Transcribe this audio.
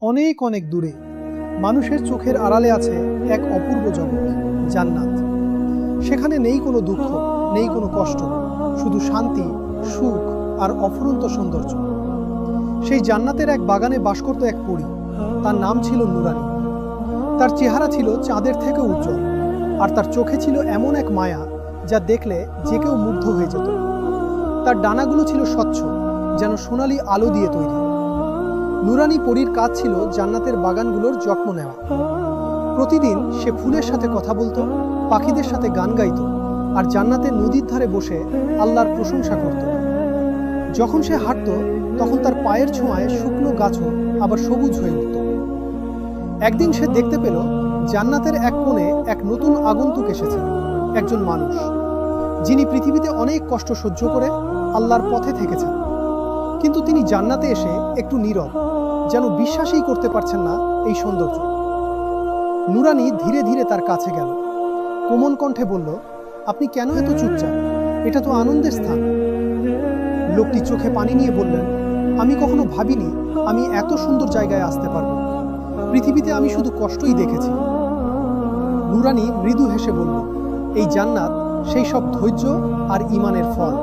অনেক অনেক দূরে মানুষের চোখের আড়ালে আছে এক অপূর্ব জগৎ, জান্নাত। সেখানে নেই কোনো দুঃখ, নেই কোনো কষ্ট, শুধু শান্তি, সুখ আর অফুরন্ত সৌন্দর্য। সেই জান্নাতের এক বাগানে বাস করত এক পরী। তার নাম ছিল নুরানী। তার চেহারা ছিল চাঁদের থেকে উজ্জ্বল, আর তার চোখে ছিল এমন এক মায়া যা দেখলে যে কেউ মুগ্ধ হয়ে যেত। তার ডানাগুলো ছিল স্বচ্ছ, যেন সোনালি আলো দিয়ে তৈরি। নুরানী পরীর কাজ ছিল জান্নাতের বাগানগুলোর যত্ন নেওয়া। প্রতিদিন সে ফুলের সাথে কথা বলতো, পাখিদের সাথে গান গাইতো, আর জান্নাতের নদীর ধারে বসে আল্লাহর প্রশংসা করত। যখন সে হাঁটত, তখন তার পায়ের ছোঁয়ায় শুকনো গাছও আবার সবুজ হয়ে উঠত। একদিন সে দেখতে পেল জান্নাতের এক কোণে এক নতুন আগন্তুক এসেছে, একজন মানুষ যিনি পৃথিবীতে অনেক কষ্ট সহ্য করে আল্লাহর পথে থেকেছেন। কিন্তু তিনি জান্নাতে এসে একটু নীরব, যেন বিশ্বাসই করতে পারছেন না এই সৌন্দর্য। নুরানী ধীরে ধীরে তার কাছে গেল, কোমল কণ্ঠে বলল, আপনি কেন এত চুপচাপ? এটা তো আনন্দের স্থান। লোকটি চোখে পানি নিয়ে বললেন, আমি কখনো ভাবিনি আমি এত সুন্দর জায়গায় আসতে পারবো। পৃথিবীতে আমি শুধু কষ্টই দেখেছি। নুরানী মৃদু হেসে বলল, এই জান্নাত সেই সব ধৈর্য আর ঈমানের ফল।